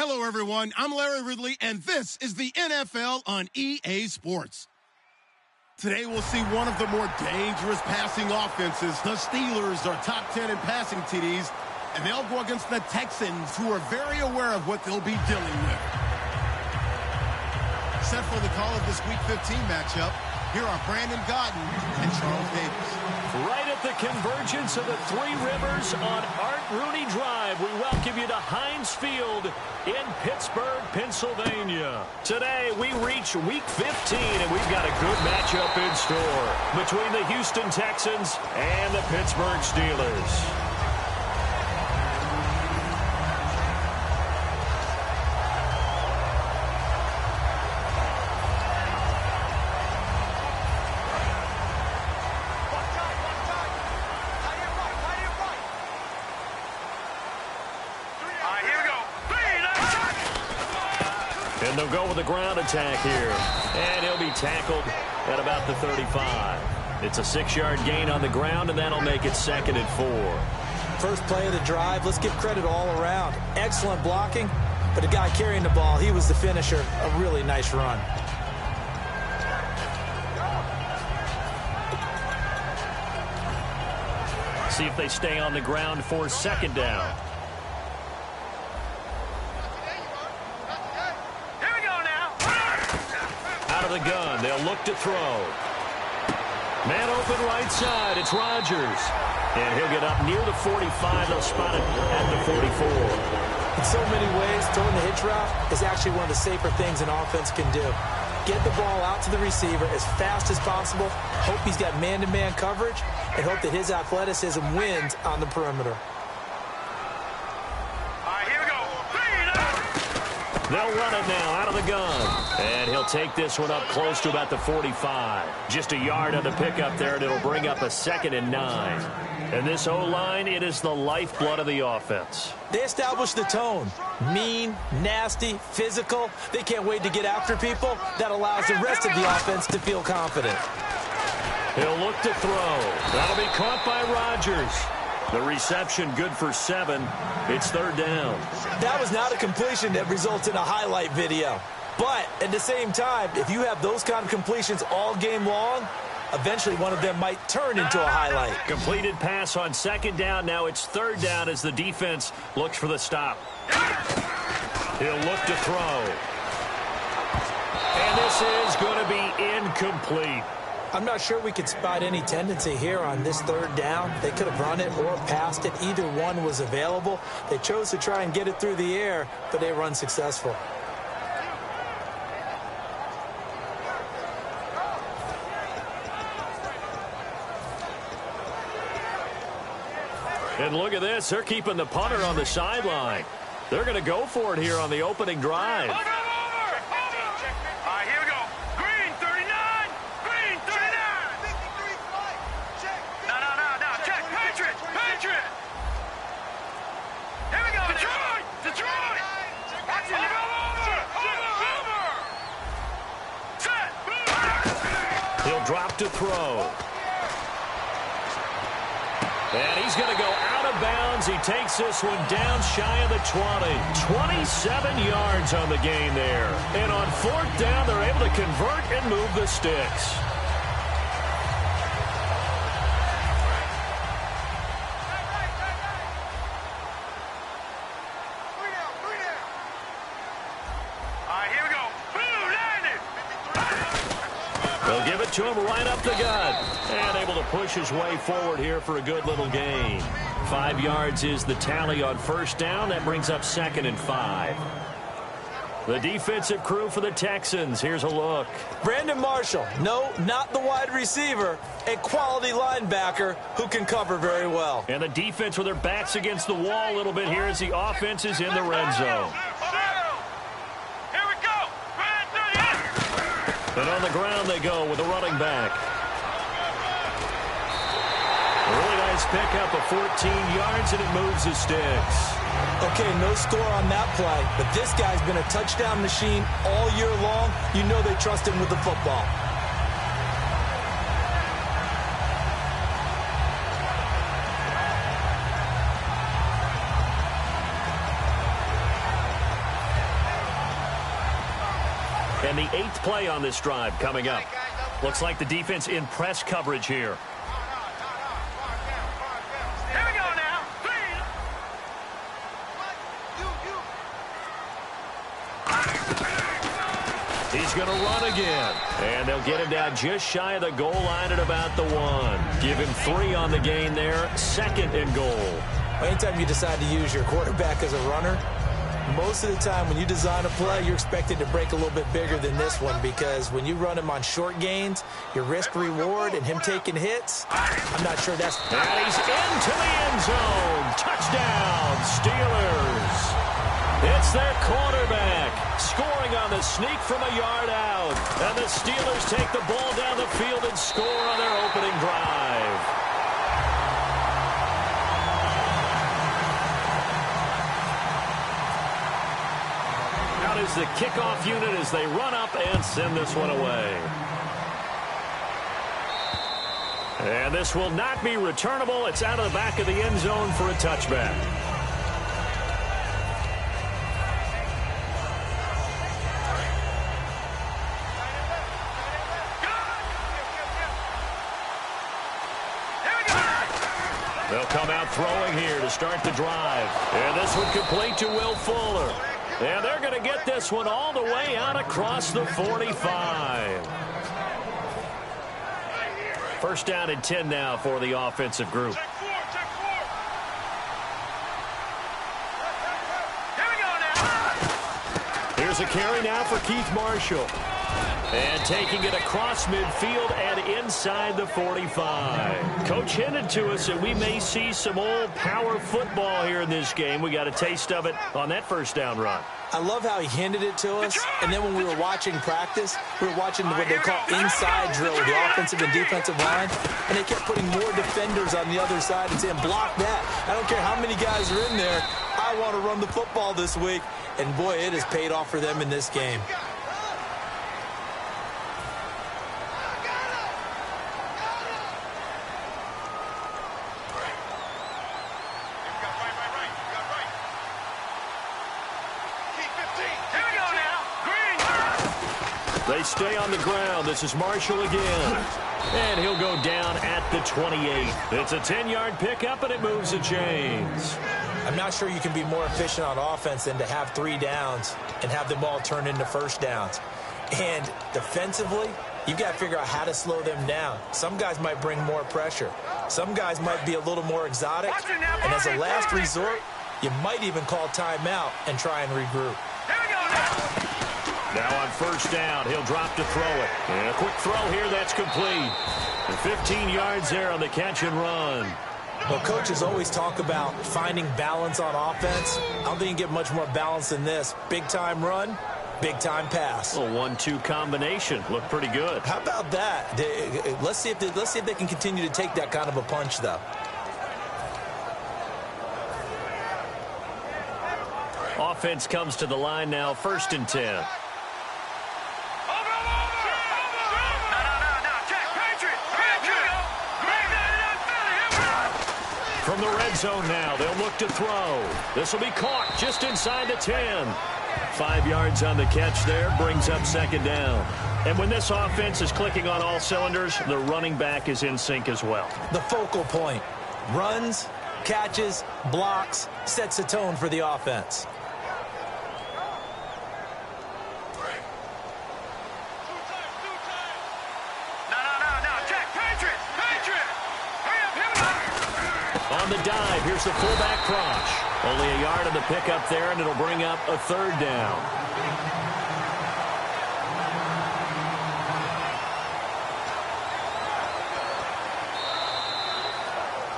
Hello, everyone. I'm Larry Ridley, and this is the NFL on EA Sports. Today, we'll see one of the more dangerous passing offenses. The Steelers are top 10 in passing TDs, and they'll go against the Texans, who are very aware of what they'll be dealing with. Set for the call of this Week 15 matchup, here are Brandon Gaudin and Charles Davis. Right at the convergence of the Three Rivers on Art Rooney Drive, we welcome you to Heinz Field in Pittsburgh, Pennsylvania. Today, we reach Week 15, and we've got a good matchup in store between the Houston Texans and the Pittsburgh Steelers. And they'll go with the ground attack here. And he'll be tackled at about the 35. It's a 6-yard gain on the ground, and that'll make it 2nd and 4. First play of the drive, let's give credit all around. Excellent blocking, but the guy carrying the ball, he was the finisher. A really nice run. See if they stay on the ground for 2nd down. The gun. They'll look to throw. Man open right side. It's Rodgers. And he'll get up near the 45. They'll spot it at the 44. In so many ways, throwing the hitch route is actually one of the safer things an offense can do. Get the ball out to the receiver as fast as possible. Hope he's got man-to-man coverage and hope that his athleticism wins on the perimeter. They'll run it now out of the gun. And he'll take this one up close to about the 45. Just a yard on the pickup there, and it'll bring up a 2nd and 9. And this O-line, it is the lifeblood of the offense. They establish the tone. Mean, nasty, physical. They can't wait to get after people. That allows the rest of the offense to feel confident. He'll look to throw. That'll be caught by Rodgers. The reception good for 7. It's 3rd down. That was not a completion that results in a highlight video. But at the same time, if you have those kind of completions all game long, eventually one of them might turn into a highlight. Completed pass on 2nd down. Now it's 3rd down as the defense looks for the stop. He'll look to throw. And this is going to be incomplete. I'm not sure we could spot any tendency here on this 3rd down. They could have run it or passed it. Either one was available. They chose to try and get it through the air, but they were unsuccessful. And look at this. They're keeping the punter on the sideline. They're going to go for it here on the opening drive. He'll drop to throw. And he's going to go out of bounds. He takes this one down shy of the 20. 27 yards on the gain there. And on 4th down, they're able to convert and move the sticks. They'll give it to him right up the gut. And able to push his way forward here for a good little gain. 5 yards is the tally on 1st down. That brings up 2nd and 5. The defensive crew for the Texans. Here's a look. Brandon Marshall. No, not the wide receiver. A quality linebacker who can cover very well. And the defense with their backs against the wall a little bit here as the offense is in the red zone. And on the ground they go with a running back. A really nice pickup of 14 yards, and it moves the sticks. Okay, no score on that play, but this guy's been a touchdown machine all year long. You know they trust him with the football. And the 8th play on this drive coming up. Looks like the defense in press coverage here. Here we go now. He's going to run again. And they'll get him down just shy of the goal line at about the 1. Give him 3 on the gain there. 2nd and goal. Anytime you decide to use your quarterback as a runner, most of the time when you design a play, you're expected to break a little bit bigger than this one, because when you run him on short gains, your risk-reward and him taking hits, I'm not sure that's... And he's into the end zone. Touchdown, Steelers. It's their quarterback scoring on the sneak from a yard out. And the Steelers take the ball down the field and score on their opening drive. Out is the kickoff unit as they run up and send this one away. And this will not be returnable. It's out of the back of the end zone for a touchback. They'll come out throwing here to start the drive. And this one complete to Will Fuller. And they're going to get this one all the way out across the 45. First down and 10 now for the offensive group. Here's a carry now for Keith Marshall. And taking it across midfield and inside the 45. Coach hinted to us that we may see some old power football here in this game. We got a taste of it on that first down run. I love how he hinted it to us, and then when we were watching practice, we were watching what they call inside drill with the offensive and defensive line, and they kept putting more defenders on the other side and saying, block that. I don't care how many guys are in there. I want to run the football this week. And, boy, it has paid off for them in this game. They stay on the ground. This is Marshall again. And he'll go down at the 28. It's a 10-yard pickup, and it moves the chains. I'm not sure you can be more efficient on offense than to have 3 downs and have them all turn into first downs. And defensively, you've got to figure out how to slow them down. Some guys might bring more pressure. Some guys might be a little more exotic. And as a last resort, you might even call timeout and try and regroup. Now on first down, he'll drop to throw it. And a quick throw here, that's complete. And 15 yards there on the catch and run. Well, coaches always talk about finding balance on offense. I don't think you can get much more balance than this. Big-time run, big-time pass. A 1-2 combination. Looked pretty good. How about that? Let's see if they can continue to take that kind of a punch, though. Offense comes to the line now, 1st and 10. From the red zone now, they'll look to throw. This will be caught just inside the 10. 5 yards on the catch there, brings up 2nd down. And when this offense is clicking on all cylinders, the running back is in sync as well. The focal point. Runs, catches, blocks, sets a tone for the offense. On the dive, here's the fullback crunch. Only a yard on the pickup there, and it'll bring up a 3rd down.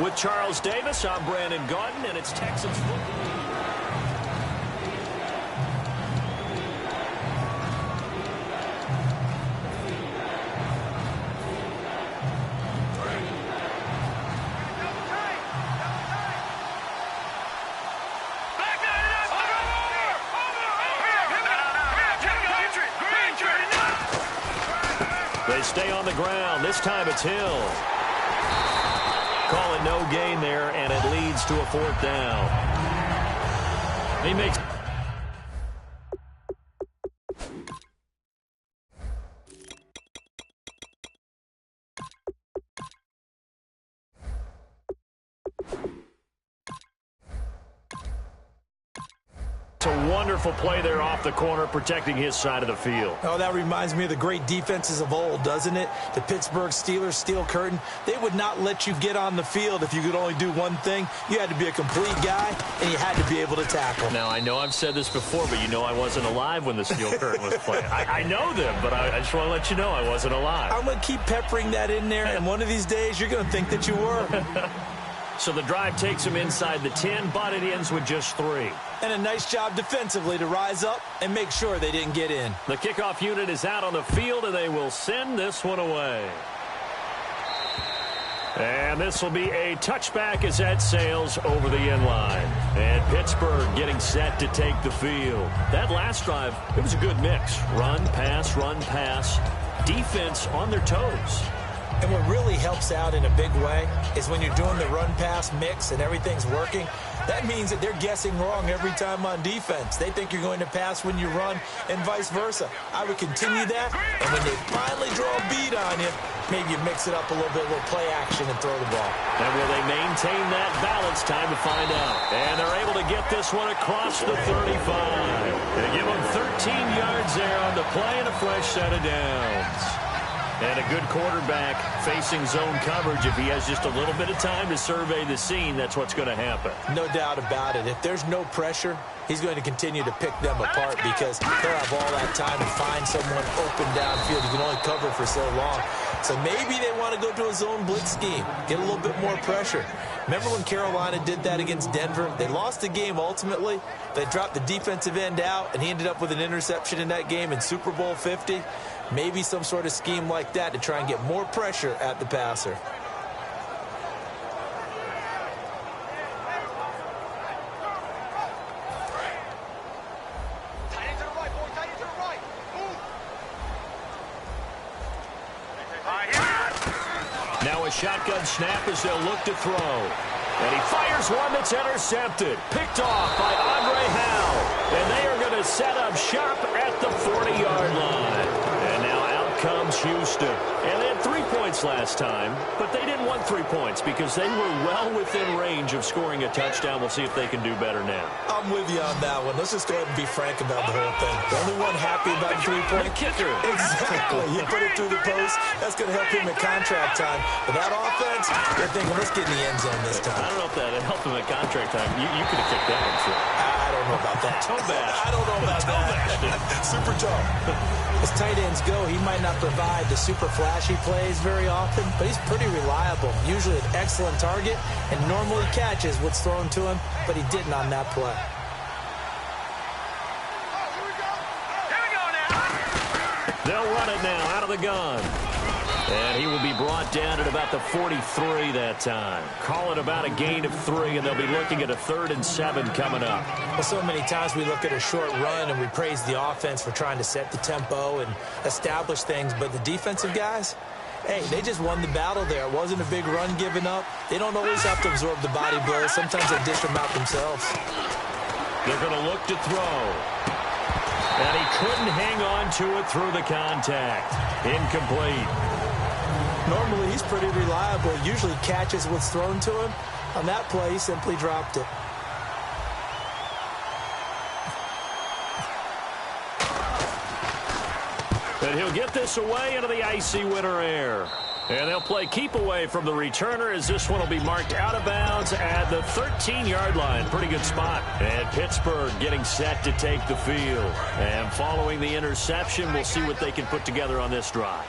With Charles Davis, I'm Brandon Gaudin, and it's Texans football. They stay on the ground. This time it's Hill. Call it no gain there, and it leads to a 4th down. He makes That's a wonderful play there off the corner, protecting his side of the field. Oh, that reminds me of the great defenses of old, doesn't it? The Pittsburgh Steelers steel curtain. They would not let you get on the field if you could only do one thing. You had to be a complete guy, and you had to be able to tackle. Now, I know I've said this before, but you know I wasn't alive when the steel curtain was playing. I know them, but I just want to let you know I wasn't alive. I'm going to keep peppering that in there, and one of these days you're going to think that you were. So the drive takes him inside the 10, but it ends with just 3. And a nice job defensively to rise up and make sure they didn't get in. The kickoff unit is out on the field, and they will send this one away. And this will be a touchback as that sails over the end line. And Pittsburgh getting set to take the field. That last drive, it was a good mix. Run, pass, defense on their toes. And what really helps out in a big way is when you're doing the run-pass mix and everything's working, that means that they're guessing wrong every time on defense. They think you're going to pass when you run and vice versa. I would continue that, and when they finally draw a beat on you, maybe you mix it up a little bit, a little play action and throw the ball. And will they maintain that balance? Time to find out. And they're able to get this one across the 35. They give them 13 yards there on the play and a fresh set of downs. And a good quarterback facing zone coverage. If he has just a little bit of time to survey the scene, that's what's going to happen. No doubt about it. If there's no pressure, he's going to continue to pick them apart because they'll have all that time to find someone open downfield. You can only cover for so long. So maybe they want to go to a zone blitz scheme, get a little bit more pressure. Remember when Carolina did that against Denver? They lost the game ultimately. They dropped the defensive end out, and he ended up with an interception in that game in Super Bowl 50. Maybe some sort of scheme like that to try and get more pressure at the passer. Now a shotgun snap as they'll look to throw. And he fires one that's intercepted. Picked off by Andre Howe. And they are going to set up shop at the 40-yard line. And now out comes Houston. And they had 3 points last time, but they didn't want 3 points because they were well within range of scoring a touchdown. We'll see if they can do better now. I'm with you on that one. Let's just go ahead and be frank about the whole thing. The only one happy about the 3-point kicker. Exactly. He put it through the post. That's going to help him at contract time. But that offense, they're thinking, let's get in the end zone this time. I don't know if that helped him at contract time. You could have kicked that one too. I don't know about that. Toe bash. I don't know about that. Super toe. As tight ends go, he might not provide the super flashy plays very often, but he's pretty reliable. Usually an excellent target and normally catches what's thrown to him, but he didn't on that play. They'll run it now out of the gun. And he will be brought down at about the 43 that time. Call it about a gain of 3, and they'll be looking at a 3rd and 7 coming up. Well, so many times we look at a short run and we praise the offense for trying to set the tempo and establish things, but the defensive guys, hey, they just won the battle there. It wasn't a big run given up. They don't always have to absorb the body blows. Sometimes they dish them out themselves. They're going to look to throw. And he couldn't hang on to it through the contact. Incomplete. Normally, he's pretty reliable. Usually catches what's thrown to him. On that play, he simply dropped it. And he'll get this away into the icy winter air. And they'll play keep away from the returner as this one will be marked out of bounds at the 13-yard line. Pretty good spot. And Pittsburgh getting set to take the field. And following the interception, we'll see what they can put together on this drive.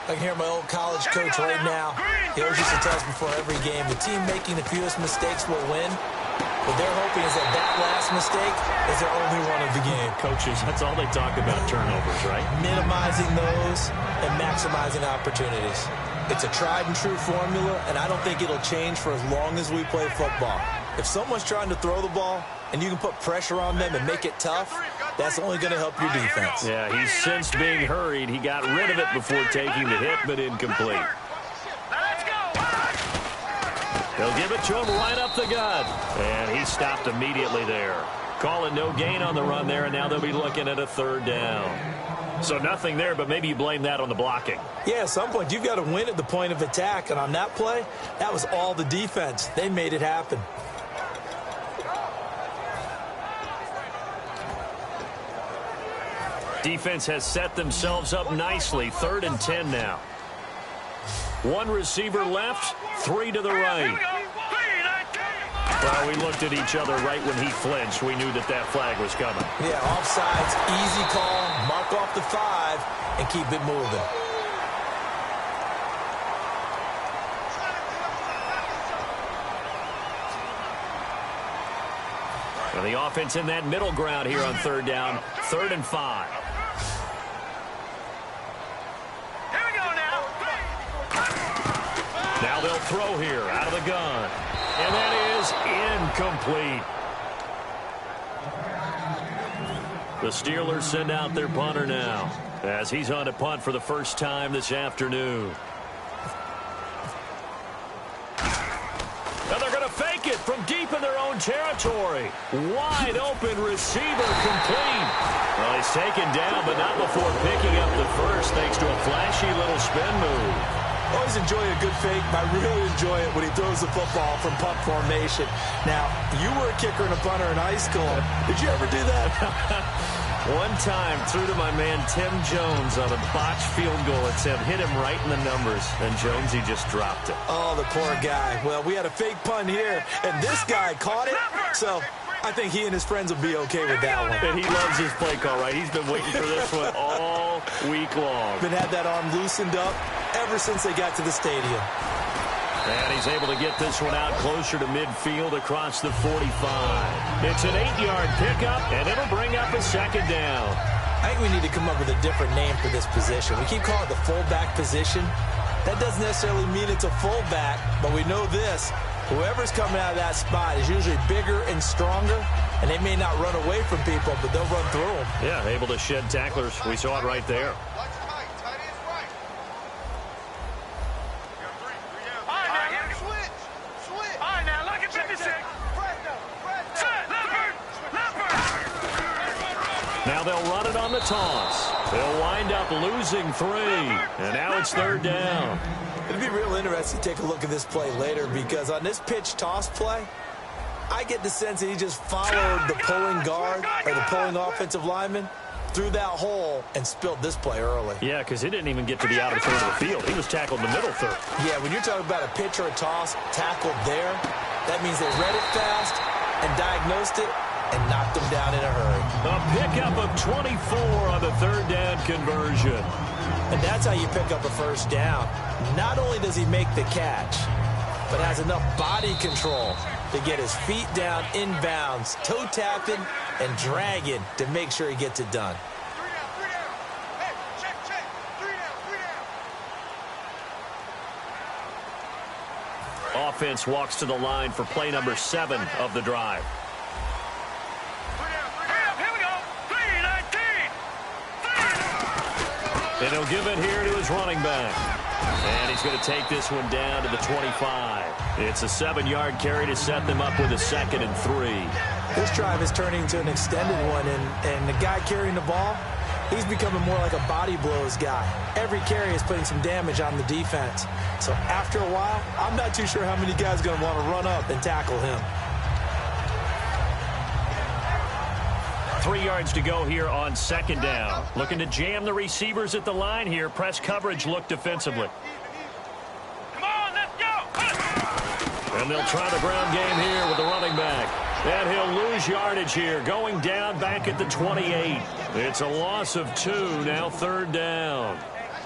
I can hear my old college coach right now. He always used to tell us before every game, the team making the fewest mistakes will win. What they're hoping is that last mistake is their only one of the game. Coaches, that's all they talk about, turnovers, right? Minimizing those and maximizing opportunities. It's a tried and true formula, and I don't think it'll change for as long as we play football. If someone's trying to throw the ball and you can put pressure on them and make it tough, that's only going to help your defense. Yeah, he's sensed being hurried. He got rid of it before taking the hit, but incomplete. They'll give it to him right up the gut. And he stopped immediately there. Call it no gain on the run there, and now they'll be looking at a 3rd down. So nothing there, but maybe you blame that on the blocking. Yeah, at some point, you've got to win at the point of attack. And on that play, that was all the defense. They made it happen. Defense has set themselves up nicely. 3rd and 10 now. 1 receiver left, 3 to the right. Well, we looked at each other right when he flinched. We knew that that flag was coming. Yeah, offsides, easy call, mark off the 5, and keep it moving. Well, the offense in that middle ground here on 3rd down, 3rd and 5. Here we go now. Now they'll throw here out of the gun. And that is incomplete. The Steelers send out their punter now as he's on to punt for the first time this afternoon. Now they're going to fake it from deep in their own territory. Wide open receiver complete. Well, he's taken down, but not before picking up the first thanks to a flashy little spin move. Always enjoy a good fake, but I really enjoy it when he throws the football from punt formation. Now, you were a kicker and a punter in high school. Did you ever do that? One time, threw to my man Tim Jones on a botched field goal attempt. Hit him right in the numbers, and Jonesy just dropped it. Oh, the poor guy. Well, we had a fake punt here, and this guy caught it, so I think he and his friends will be okay with that one. And he loves his play call, right? He's been waiting for this one all week long. Been had that arm loosened up ever since they got to the stadium. And he's able to get this one out closer to midfield across the 45. It's an 8-yard pickup, and it'll bring up a 2nd down. I think we need to come up with a different name for this position. We keep calling it the fullback position. That doesn't necessarily mean it's a fullback, but we know this. Whoever's coming out of that spot is usually bigger and stronger, and they may not run away from people, but they'll run through them. Yeah, able to shed tacklers. We saw it right there. Now they'll run it on the toss. They'll wind up losing 3. And now it's 3rd down. It'll be real interesting to take a look at this play later because on this pitch toss play, I get the sense that he just followed the pulling guard or the pulling offensive lineman through that hole and spilled this play early. Yeah, because he didn't even get to the outer third of the field. He was tackled in the middle third. Yeah, when you're talking about a pitch or a toss tackled there, that means they read it fast and diagnosed it and knocked them down in a hurry. A pickup of 24 on the 3rd down conversion. And that's how you pick up a 1st down. Not only does he make the catch, but has enough body control to get his feet down inbounds, toe tapping and dragging to make sure he gets it done. Offense walks to the line for play number 7 of the drive. And he'll give it here to his running back. And he's going to take this one down to the 25. It's a 7-yard carry to set them up with a 2nd and 3. This drive is turning into an extended one, and the guy carrying the ball, he's becoming more like a body blows guy. Every carry is putting some damage on the defense. So after a while, I'm not too sure how many guys are going to want to run up and tackle him. 3 yards to go here on 2nd down. Looking to jam the receivers at the line here. Press coverage look defensively. Come on, let's go. And they'll try the ground game here with the running back. And he'll lose yardage here, going down back at the 28. It's a loss of 2, now 3rd down.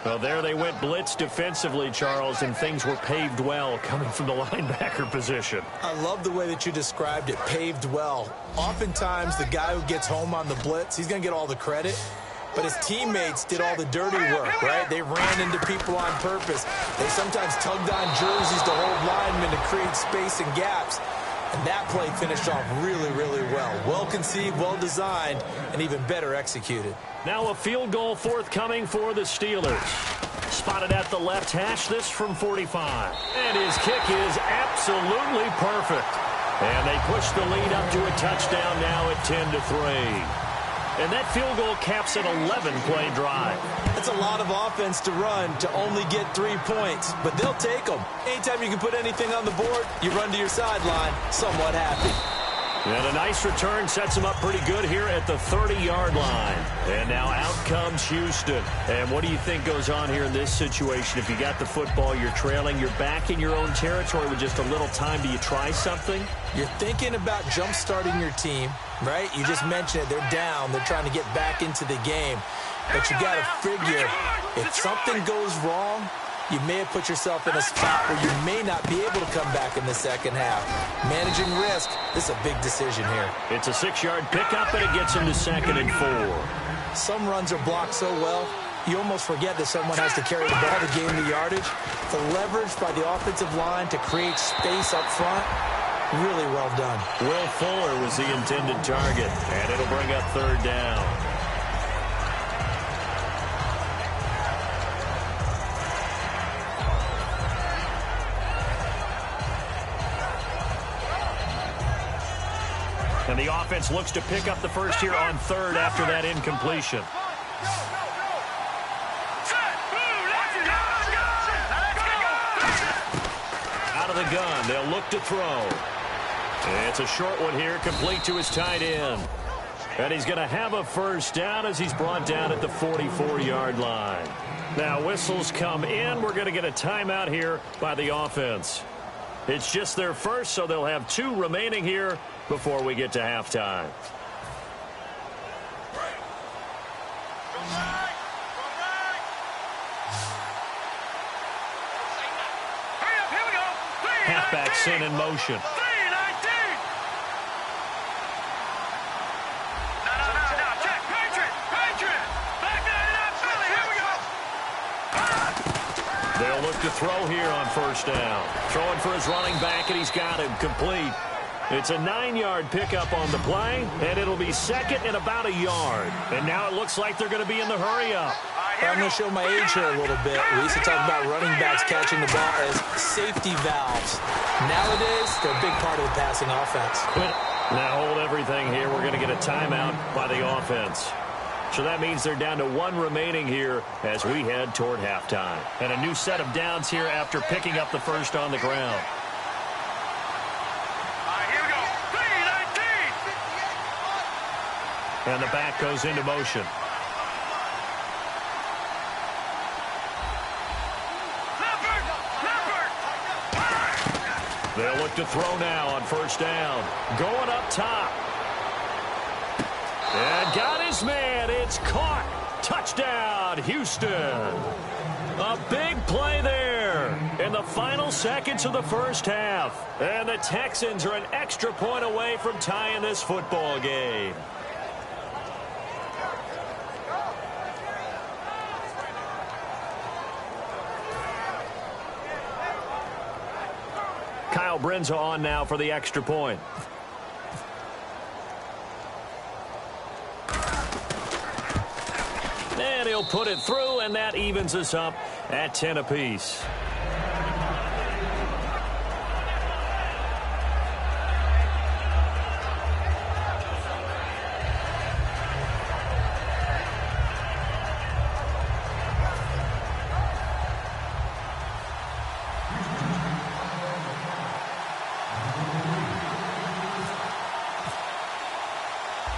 Well, there they went blitz defensively, Charles, and things were paved well coming from the linebacker position. I love the way that you described it, paved well. Oftentimes, the guy who gets home on the blitz, he's going to get all the credit. But his teammates did all the dirty work, right? They ran into people on purpose. They sometimes tugged on jerseys to hold linemen to create space and gaps. And that play finished off really, really well. Well conceived, well designed, and even better executed. Now a field goal forthcoming for the Steelers. Spotted at the left hash, this from 45. And his kick is absolutely perfect. And they push the lead up to a touchdown now at 10-3. And that field goal caps an 11-play drive. That's a lot of offense to run to only get 3 points, but they'll take them. Anytime you can put anything on the board, you run to your sideline somewhat happy. And a nice return sets him up pretty good here at the 30-yard line. And now out comes Houston. And what do you think goes on here in this situation? If you got the football, you're trailing, you're back in your own territory with just a little time. Do you try something? You're thinking about jump-starting your team, right? You just mentioned it. They're down. They're trying to get back into the game. But you got to figure, if something goes wrong, you may have put yourself in a spot where you may not be able to come back in the second half. Managing risk, this is a big decision here. It's a 6-yard pickup, and it gets him to 2nd and 4. Some runs are blocked so well, you almost forget that someone has to carry the ball to gain the yardage. The leverage by the offensive line to create space up front, really well done. Will Fuller was the intended target, and it'll bring up 3rd down. And the offense looks to pick up the first here on 3rd after that incompletion. Out of the gun, they'll look to throw. It's a short one here, complete to his tight end. And he's going to have a first down as he's brought down at the 44-yard line. Now whistles come in. We're going to get a timeout here by the offense. It's just their first, so they'll have 2 remaining here before we get to halftime. Halfback sent in motion. They'll look to throw here on first down. Throwing for his running back, and he's got him complete. It's a 9-yard pickup on the play, and it'll be 2nd and about a yard. And now it looks like they're going to be in the hurry-up. I'm going to show my age here a little bit. We used to talk about running backs catching the ball as safety valves. Nowadays, they're a big part of the passing offense. Now hold everything here. We're going to get a timeout by the offense. So that means they're down to 1 remaining here as we head toward halftime. And a new set of downs here after picking up the first on the ground. And the back goes into motion. They'll look to throw now on first down. Going up top. And got his man. It's caught. Touchdown, Houston. A big play there in the final seconds of the first half. And the Texans are an extra point away from tying this football game. Kyle Brinza on now for the extra point. And he'll put it through, and that evens us up at 10 apiece.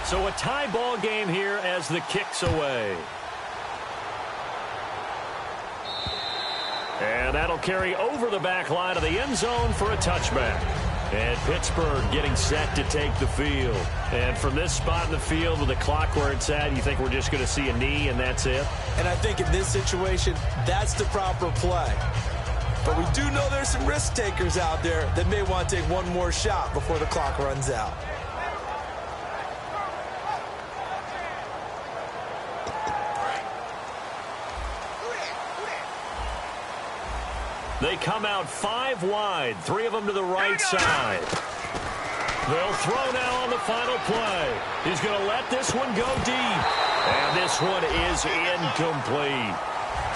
So a tie ball game here as the kick's away. And that'll carry over the back line of the end zone for a touchback. And Pittsburgh getting set to take the field. And from this spot in the field with the clock where it's at, you think we're just going to see a knee and that's it? And I think in this situation, that's the proper play. But we do know there's some risk takers out there that may want to take one more shot before the clock runs out. They come out 5 wide, 3 of them to the right side. They'll throw now on the final play. He's going to let this one go deep. And this one is incomplete.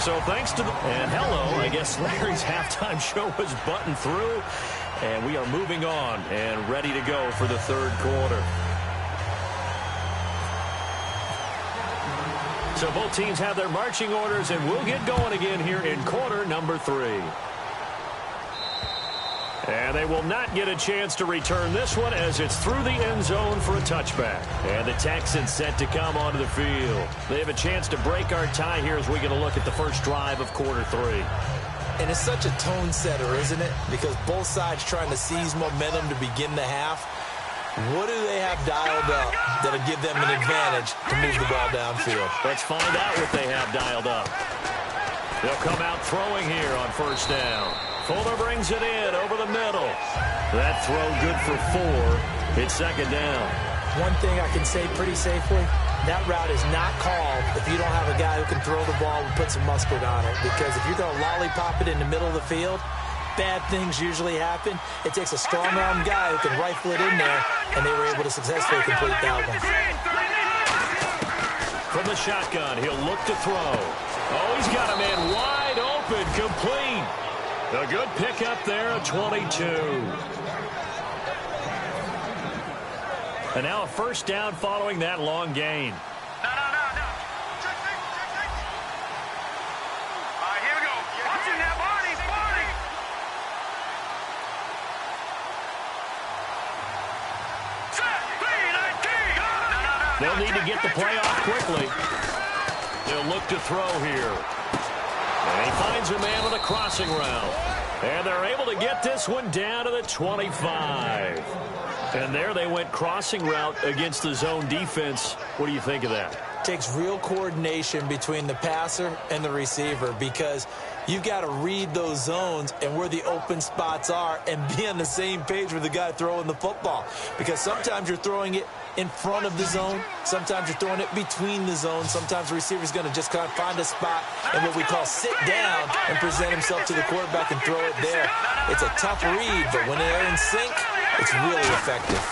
So thanks to the... And hello, I guess Larry's halftime show was buttoned through. And we are moving on and ready to go for the third quarter. So both teams have their marching orders, and we'll get going again here in quarter number 3. And they will not get a chance to return this one as it's through the end zone for a touchback. And the Texans set to come onto the field. They have a chance to break our tie here as we get a look at the first drive of quarter 3. And it's such a tone setter, isn't it? Because both sides trying to seize momentum to begin the half. What do they have dialed up that'll give them an advantage to move the ball downfield? Let's find out what they have dialed up. They'll come out throwing here on first down. Fuller brings it in over the middle. That throw good for 4. It's second down. One thing I can say pretty safely, that route is not called if you don't have a guy who can throw the ball and put some mustard on it. Because if you're going to lollipop it in the middle of the field, bad things usually happen. It takes a strong-arm guy who can rifle it in there, and they were able to successfully complete that one. From the shotgun, he'll look to throw. Oh, he's got a man wide open, complete. A good pickup there at 22. And now a first down following that long gain. No. All right, here we go. Watch it now, Barney. Set, They'll need to get the play off quickly. They'll look to throw here. And he finds a man with a crossing route. And they're able to get this one down to the 25. And there they went crossing route against the zone defense. What do you think of that? Takes real coordination between the passer and the receiver because you've got to read those zones and where the open spots are and be on the same page with the guy throwing the football. Because sometimes you're throwing it in front of the zone. Sometimes you're throwing it between the zones. Sometimes the receiver's going to just kind of find a spot and what we call sit down and present himself to the quarterback and throw it there. It's a tough read, but when they're in sync, it's really effective.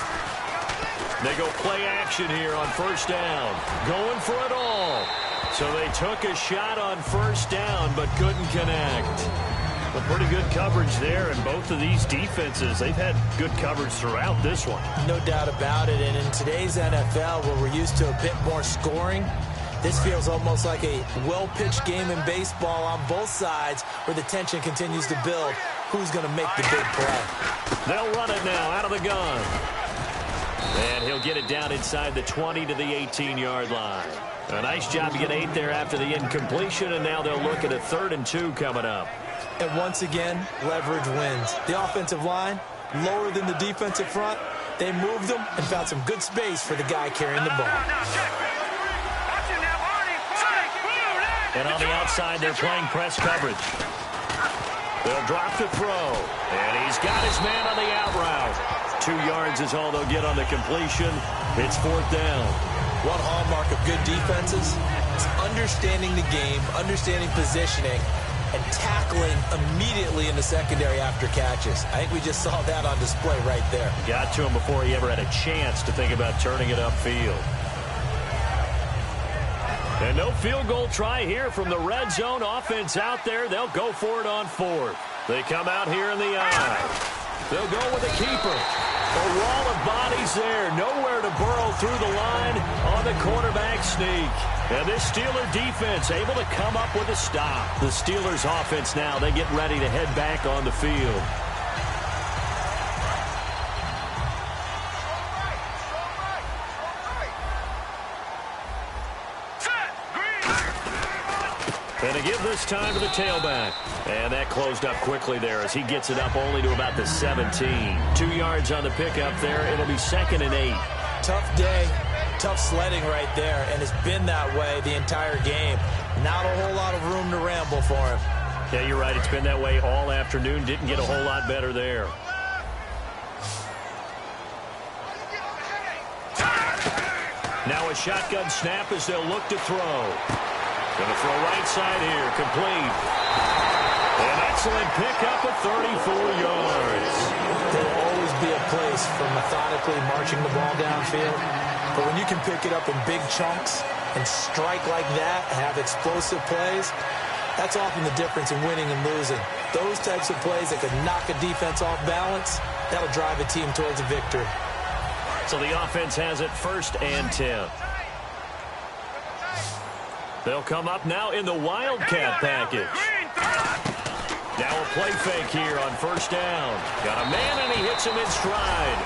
They go play action here on first down. Going for it all. So they took a shot on first down but couldn't connect. But pretty good coverage there, and both of these defenses, they've had good coverage throughout this one. No doubt about it, and in today's NFL where we're used to a bit more scoring, this feels almost like a well-pitched game in baseball on both sides where the tension continues to build. Who's going to make the big play? They'll run it now out of the gun. And he'll get it down inside the 20 to the 18-yard line. A nice job to get 8 there after the incompletion, and now they'll look at a 3rd and 2 coming up. And once again, leverage wins. The offensive line, lower than the defensive front. They moved them and found some good space for the guy carrying the ball. And on the outside, they're playing press coverage. They'll drop the throw. And he's got his man on the out route. 2 yards is all they'll get on the completion. It's 4th down. One hallmark of good defenses is understanding the game, understanding positioning, and tackling immediately in the secondary after catches. I think we just saw that on display right there. Got to him before he ever had a chance to think about turning it upfield. And no field goal try here from the red zone offense out there. They'll go for it on 4th. They come out here in the eye. They'll go with a keeper. A wall of bodies there. Nowhere to burrow through the line on the quarterback sneak. And this Steeler defense able to come up with a stop. The Steelers offense now, they get ready to head back on the field. And to give this time to the tailback. And that closed up quickly there as he gets it up only to about the 17. 2 yards on the pickup there. It'll be 2nd and 8. Tough day, tough sledding right there, and it's been that way the entire game. Not a whole lot of room to ramble for him. Yeah, you're right. It's been that way all afternoon. Didn't get a whole lot better there. Now a shotgun snap as they'll look to throw. Going to throw right side here, complete. An excellent pickup of 34 yards. There'll always be a place for methodically marching the ball downfield. But when you can pick it up in big chunks and strike like that, have explosive plays, that's often the difference in winning and losing. Those types of plays that could knock a defense off balance, that'll drive a team towards a victory. So the offense has it 1st and 10. They'll come up now in the Wildcat package. Now a play fake here on first down. Got a man, and he hits him in stride.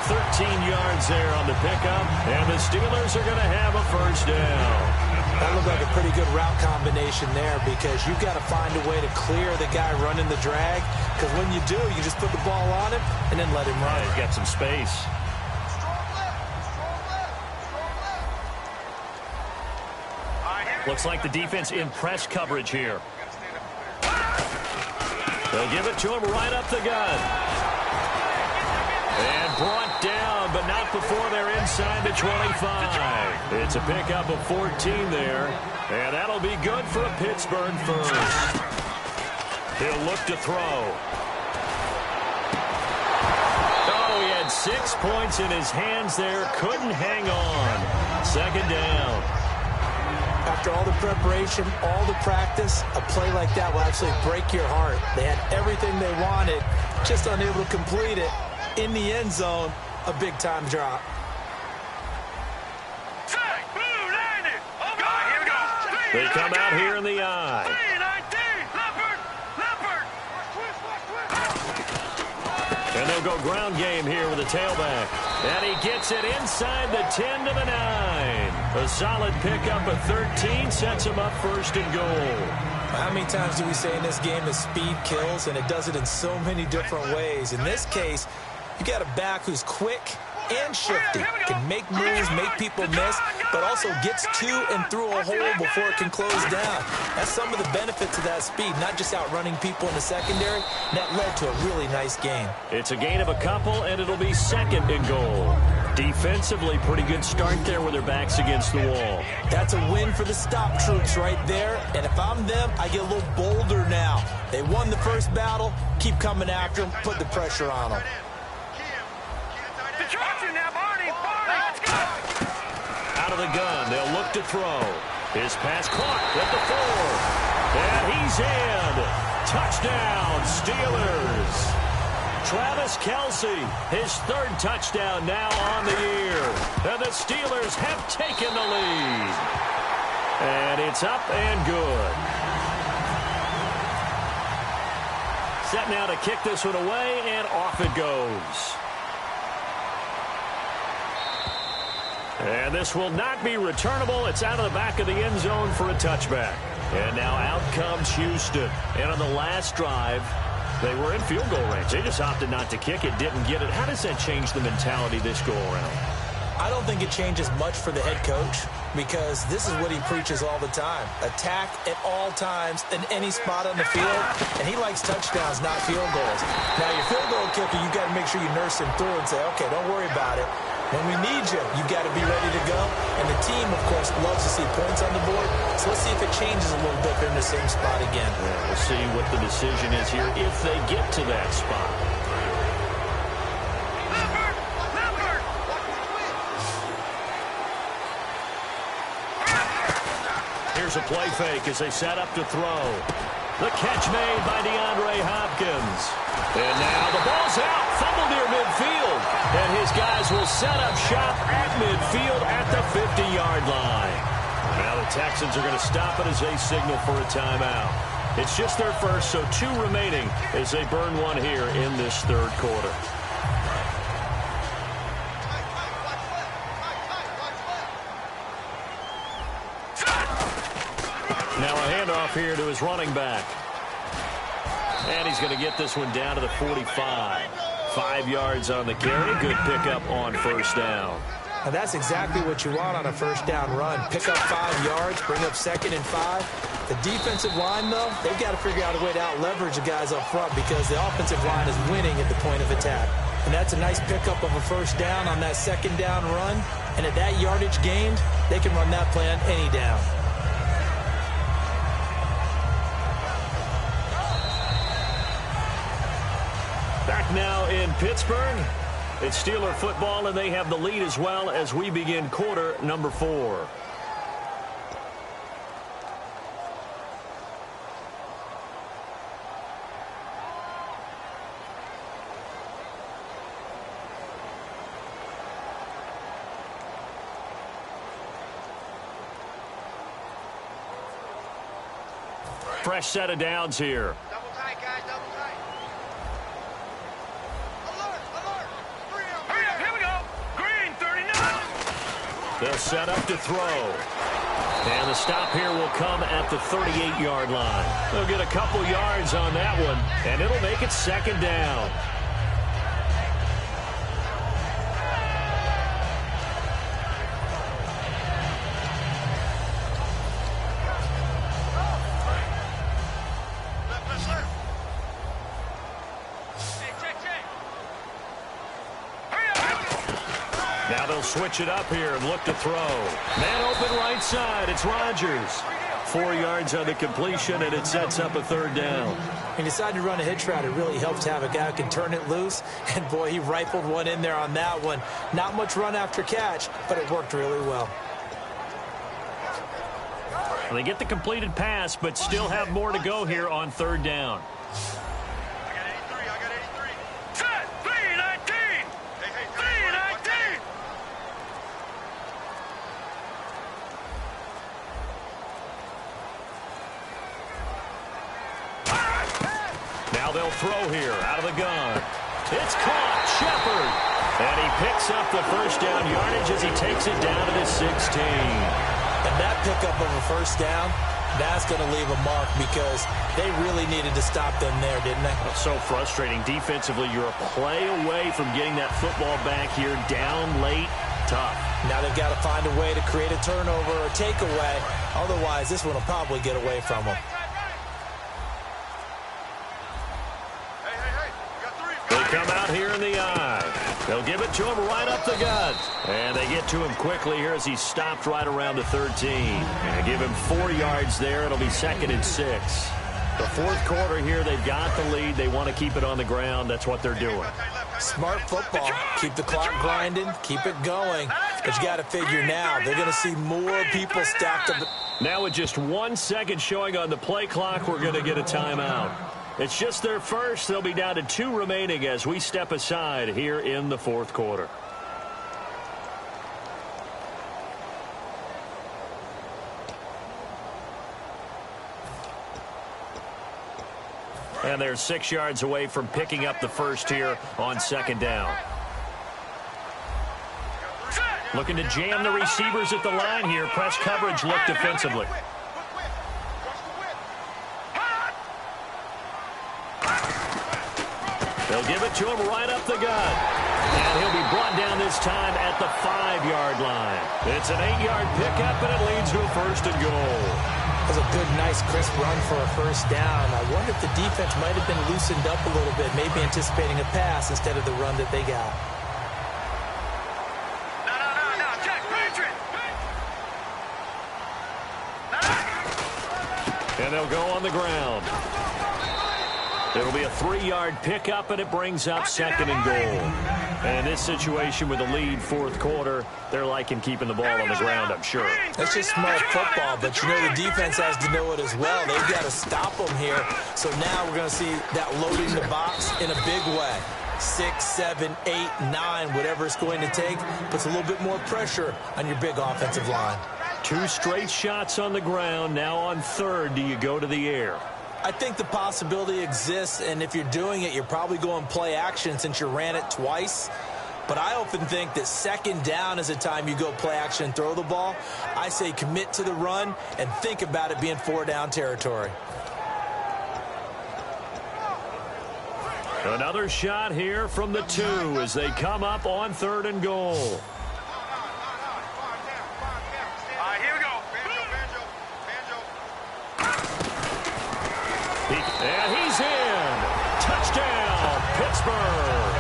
13 yards there on the pickup, and the Steelers are going to have a first down. That looked like a pretty good route combination there because you've got to find a way to clear the guy running the drag, because when you do, you just put the ball on him and then let him run. Yeah, he's got some space. Looks like the defense in press coverage here. They'll give it to him right up the gut. And brought down, but not before they're inside the 25. It's a pickup of 14 there. And that'll be good for a Pittsburgh first. He'll look to throw. Oh, he had 6 points in his hands there. Couldn't hang on. Second down. After all the preparation, all the practice, a play like that will actually break your heart. They had everything they wanted, just unable to complete it. In the end zone, a big-time drop. They come out here in the eye. And they'll go ground game here with a tailback. And he gets it inside the 10 to the 9. A solid pickup of 13 sets him up first and goal. How many times do we say in this game that speed kills, and it does it in so many different ways? In this case, you got a back who's quick and shifty, can make moves, make people miss, but also gets to and through a hole before it can close down. That's some of the benefits of that speed, not just outrunning people in the secondary. That led to a really nice game. It's a gain of a couple, and it'll be second and goal. Defensively, pretty good start there with their backs against the wall. That's a win for the stop troops right there, and if I'm them, I get a little bolder now. They won the first battle, keep coming after them, put the pressure on them. Out of the gun, they'll look to throw. His pass caught at the 4. And he's in. Touchdown, Steelers. Travis Kelce, his third touchdown now on the year. And the Steelers have taken the lead. And it's up and good. Set now to kick this one away, and off it goes. And this will not be returnable. It's out of the back of the end zone for a touchback. And now out comes Houston. And on the last drive, they were in field goal range. They just opted not to kick it, didn't get it. How does that change the mentality this go-around? I don't think it changes much for the head coach, because this is what he preaches all the time. Attack at all times in any spot on the field, and he likes touchdowns, not field goals. Now, your field goal kicker, you've got to make sure you nurse him through and say, okay, don't worry about it. When we need you, you've got to be ready to go. And the team, of course, loves to see points on the board. So let's see if it changes a little bit in the same spot again. Yeah, we'll see what the decision is here if they get to that spot. Here's a play fake as they set up to throw. The catch made by DeAndre Hopkins. And now the ball's out. Fumble near midfield. And his guys will set up shop at midfield at the 50-yard line. Now the Texans are going to stop it as they signal for a timeout. It's just their first, so 2 remaining as they burn one here in this third quarter. Now a handoff here to his running back. And he's going to get this one down to the 45. 5 yards on the carry. Good pickup on first down. And that's exactly what you want on a first down run. Pick up 5 yards, bring up 2nd and 5. The defensive line, though, they've got to figure out a way to out-leverage the guys up front because the offensive line is winning at the point of attack. And that's a nice pickup of a first down on that 2nd down run. And at that yardage gained, they can run that play on any down. Back now in Pittsburgh. It's Steeler football, and they have the lead as well as we begin quarter number 4. Fresh set of downs here. They'll set up to throw. And the stop here will come at the 38-yard line. They'll get a couple yards on that one, and it'll make it second down. Now they'll switch it up here and look to throw. Man open right side. It's Rodgers. 4 yards on the completion, and it sets up a third down. He decided to run a hitch route. It really helps to have a guy who can turn it loose. And, boy, he rifled one in there on that one. Not much run after catch, but it worked really well. They get the completed pass, but still have more to go here on third down. Now they'll throw here out of the gun. It's caught. Shepard. And he picks up the first down yardage as he takes it down to the 16. And that pickup of a first down, that's going to leave a mark because they really needed to stop them there, didn't they? That's so frustrating. Defensively, you're a play away from getting that football back here down late. Tough. Now they've got to find a way to create a turnover or takeaway. Otherwise, this one will probably get away from them. They come out here in the eye. They'll give it to him right up the gut. And they get to him quickly here as he's stopped right around the 13. And give him 4 yards there. It'll be 2nd and 6. The fourth quarter here, they've got the lead. They want to keep it on the ground. That's what they're doing. Smart football. Keep the clock grinding. Keep it going. But you got to figure now, they're going to see more people stacked up. Now with just 1 second showing on the play clock, we're going to get a timeout. It's just their first. They'll be down to 2 remaining as we step aside here in the fourth quarter. And they're 6 yards away from picking up the first here on second down. Looking to jam the receivers at the line here. Press coverage look defensively. They'll give it to him right up the gut. And he'll be brought down this time at the 5-yard line. It's an 8-yard pickup, and it leads to a first and goal. That was a good, nice, crisp run for a first down. I wonder if the defense might have been loosened up a little bit, maybe anticipating a pass instead of the run that they got. No, check, Patriot. And they'll go on the ground. It'll be a 3-yard pickup, and it brings up 2nd and goal. And in this situation with the lead fourth quarter, they're liking keeping the ball on the ground, I'm sure. That's just smart football, but you know the defense has to know it as well. They've got to stop them here. So now we're going to see that loading the box in a big way. 6, 7, 8, 9, whatever it's going to take, puts a little bit more pressure on your big offensive line. 2 straight shots on the ground. Now on third, do you go to the air? I think the possibility exists, and if you're doing it, you're probably going play action since you ran it twice. But I often think that second down is a time you go play action and throw the ball. I say commit to the run and think about it being 4-down territory. Another shot here from the 2 as they come up on 3rd and goal. And he's in. Touchdown, Pittsburgh.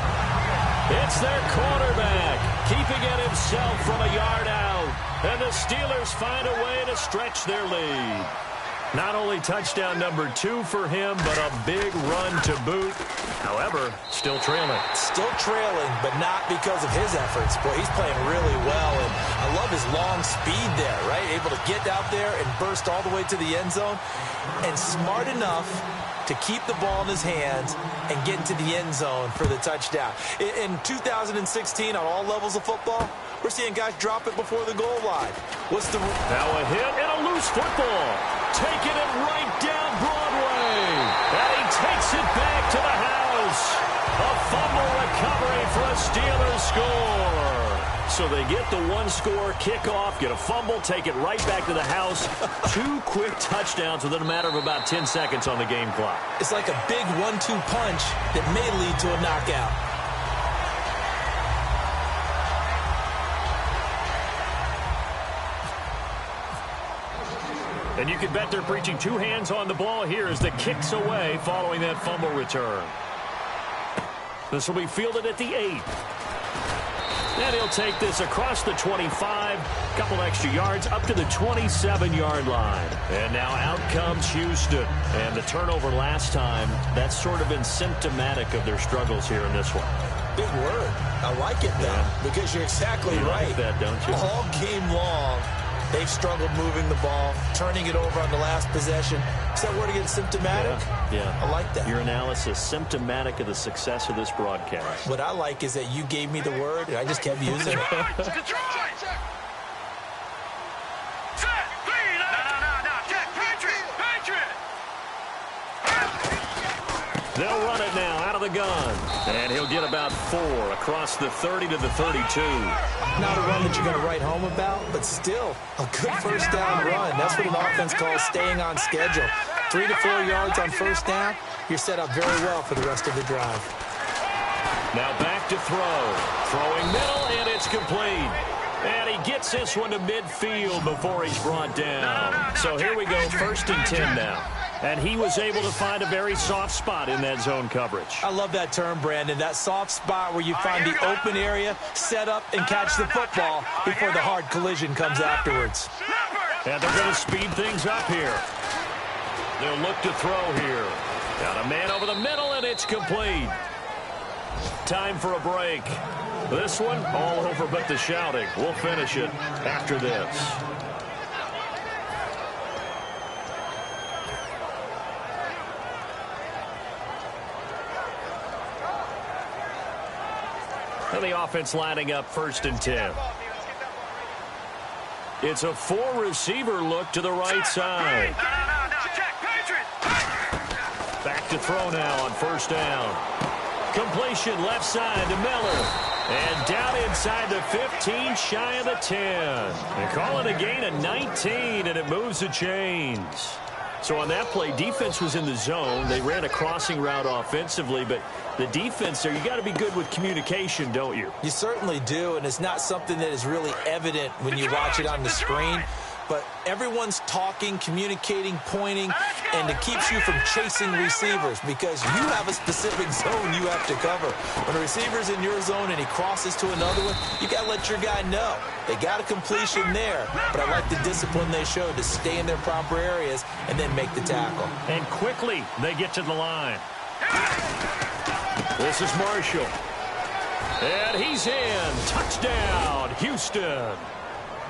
It's their quarterback, keeping it himself from a yard out. And the Steelers find a way to stretch their lead. Not only touchdown number 2 for him, but a big run to boot. However, still trailing. Still trailing, but not because of his efforts. Boy, he's playing really well, and I love his long speed there, right? Able to get out there and burst all the way to the end zone. And smart enough to keep the ball in his hands and get into the end zone for the touchdown. In 2016, on all levels of football, we're seeing guys drop it before the goal line. Now a hit and a loose football. Taking it right down Broadway. And he takes it back to the house. A fumble recovery for a Steelers score. So they get the one-score kickoff, get a fumble, take it right back to the house. 2 quick touchdowns within a matter of about 10 seconds on the game clock. It's like a big 1-2 punch that may lead to a knockout. And you can bet they're preaching 2 hands on the ball here as the kick's away following that fumble return. This will be fielded at the 8. And he'll take this across the 25, couple extra yards up to the 27-yard line. And now out comes Houston. And the turnover last time, that's sort of been symptomatic of their struggles here in this one. Big word. I like it, though, because you're exactly right. Like that, don't you? All game long, they've struggled moving the ball, turning it over on the last possession. Is that word again, symptomatic? Yeah. I like that. Your analysis, symptomatic of the success of this broadcast. What I like is that you gave me the word, and I just kept using it. They'll run it now out of the gun. And he'll get about 4 across the 30 to the 32. Not a run that you're going to write home about, but still a good first down run. That's what an offense calls staying on schedule. 3 to 4 yards on first down, you're set up very well for the rest of the drive. Now back to throw. Throwing middle, and it's complete. And he gets this one to midfield before he's brought down. So here we go, 1st and 10 now. And he was able to find a very soft spot in that zone coverage. I love that term, Brandon. That soft spot where you find the open area, set up, and catch the football before the hard collision comes afterwards. And they're going to speed things up here. They'll look to throw here. Got a man over the middle, and it's complete. Time for a break. This one, all over but the shouting. We'll finish it after this. And the offense lining up 1st and 10. It's a 4-receiver look to the right side. Back to throw now on 1st down. Completion left side to Miller. And down inside the 15, shy of the 10. And call it a gain of 19, and it moves the chains. So on that play, defense was in the zone. They ran a crossing route offensively, but the defense there, you got to be good with communication, don't you? You certainly do, and it's not something that is really evident when you watch it on the screen. But everyone's talking, communicating, pointing, and it keeps you from chasing receivers because you have a specific zone you have to cover. When a receiver's in your zone and he crosses to another one, you got to let your guy know. They got a completion there, but I like the discipline they showed to stay in their proper areas and then make the tackle. And quickly, they get to the line. This is Marshall. And he's in. Touchdown, Houston.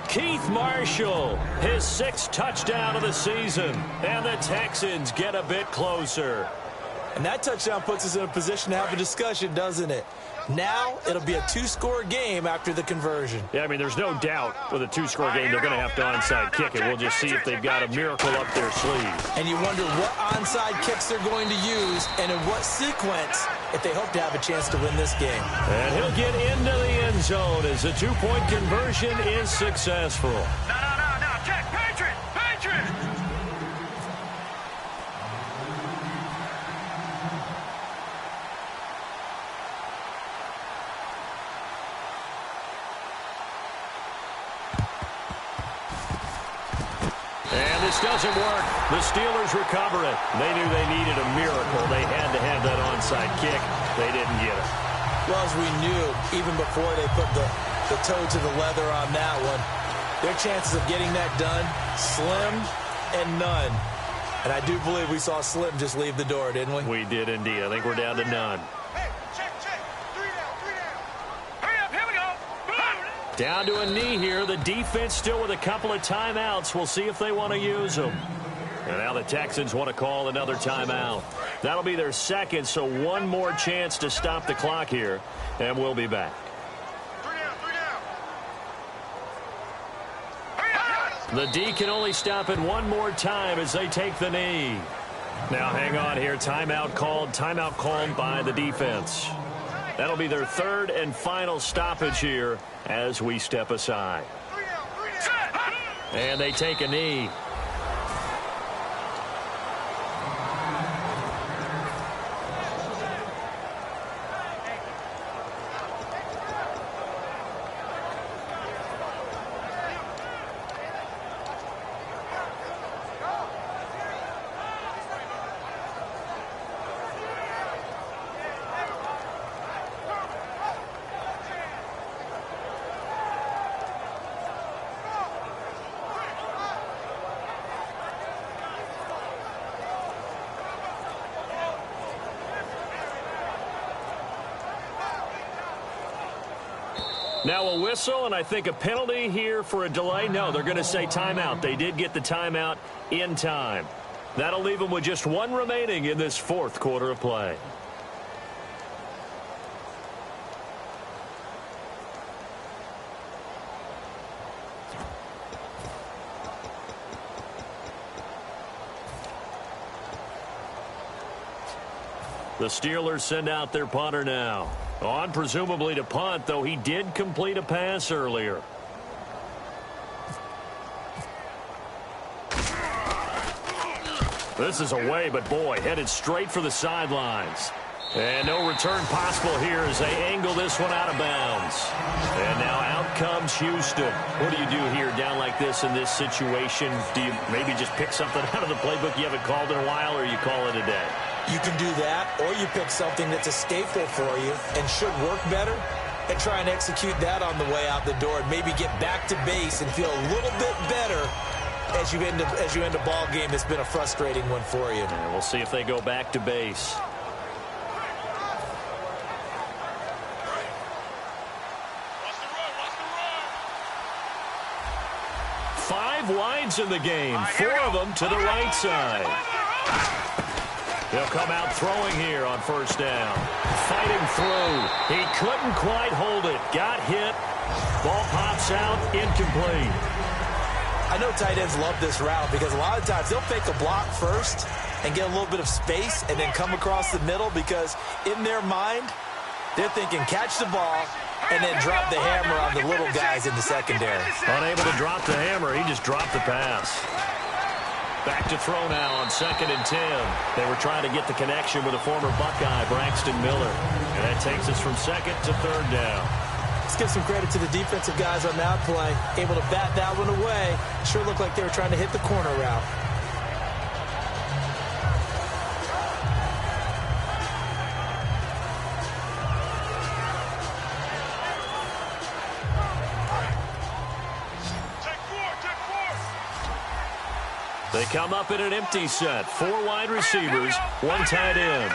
Keith Marshall, his 6th touchdown of the season. And the Texans get a bit closer. And that touchdown puts us in a position to have a discussion, doesn't it? Now it'll be a 2-score game after the conversion. Yeah, I mean, there's no doubt with a 2-score game they're going to have to onside kick it. We'll just see if they've got a miracle up their sleeve. And you wonder what onside kicks they're going to use and in what sequence if they hope to have a chance to win this game. And he'll get into the end zone as the 2-point conversion is successful. No, check, Patriot! This doesn't work. The Steelers recover it. They knew they needed a miracle. They had to have that onside kick. They didn't get it. Well, as we knew, even before they put the toe to the leather on that one, their chances of getting that done, slim and none. And I do believe we saw Slim just leave the door, didn't we? We did indeed. I think we're down to none. Hey, check. 3 down. Hurry up, here we go. Boom. Down to a knee here. The defense still with a couple of timeouts. We'll see if they want to use them. And now the Texans want to call another timeout. That'll be their 2nd, so one more chance to stop the clock here. And we'll be back. 3 down. The D can only stop it one more time as they take the knee. Now hang on here. Timeout called by the defense. That'll be their third and final stoppage here as we step aside. And they take a knee. Now a whistle, and I think a penalty here for a delay. No, they're going to say timeout. They did get the timeout in time. That'll leave them with just one remaining in this fourth quarter of play. The Steelers send out their punter now. On presumably to punt, though he did complete a pass earlier. This is away, but boy, headed straight for the sidelines. And no return possible here as they angle this one out of bounds. And now out comes Houston. What do you do here down like this in this situation? Do you maybe just pick something out of the playbook you haven't called in a while, or you call it a day? You can do that, or you pick something that's a staple for you and should work better and try and execute that on the way out the door and maybe get back to base and feel a little bit better as you end a ball game that's been a frustrating one for you. And we'll see if they go back to base. Five wides in the game, four of them to the right side. They'll come out throwing here on first down. Fighting through. He couldn't quite hold it. Got hit. Ball pops out. Incomplete. I know tight ends love this route because a lot of times they'll fake a block first and get a little bit of space and then come across the middle because in their mind, they're thinking catch the ball and then drop the hammer on the little guys in the secondary. Unable to drop the hammer, he just dropped the pass. Back to throw now on 2nd and 10. They were trying to get the connection with a former Buckeye, Braxton Miller. And that takes us from 2nd to 3rd down. Let's give some credit to the defensive guys on that play. Able to bat that one away. Sure looked like they were trying to hit the corner route. They come up in an empty set. 4 wide receivers, 1 tight end.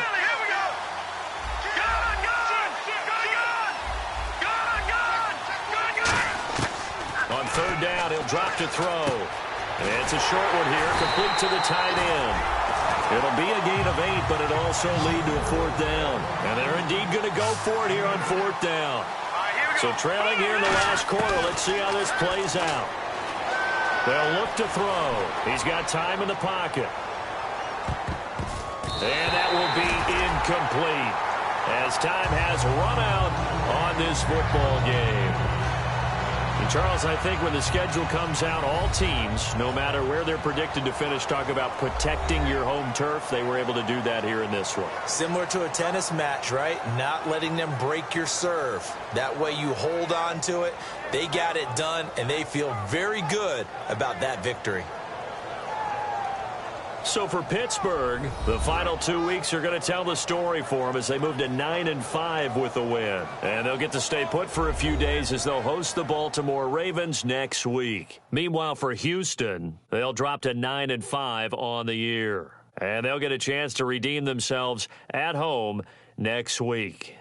On 3rd down, he'll drop to throw. And it's a short one here, complete to the tight end. It'll be a gain of 8, but it'll also lead to a 4th down. And they're indeed going to go for it here on 4th down. So trailing here in the last quarter, let's see how this plays out. They'll look to throw. He's got time in the pocket. And that will be incomplete as time has run out on this football game. And Charles, I think when the schedule comes out, all teams, no matter where they're predicted to finish, talk about protecting your home turf. They were able to do that here in this one. Similar to a tennis match, right? Not letting them break your serve. That way you hold on to it. They got it done, and they feel very good about that victory. So for Pittsburgh, the final 2 weeks are going to tell the story for them as they move to 9-5 with the win. And they'll get to stay put for a few days as they'll host the Baltimore Ravens next week. Meanwhile, for Houston, they'll drop to 9-5 on the year. And they'll get a chance to redeem themselves at home next week.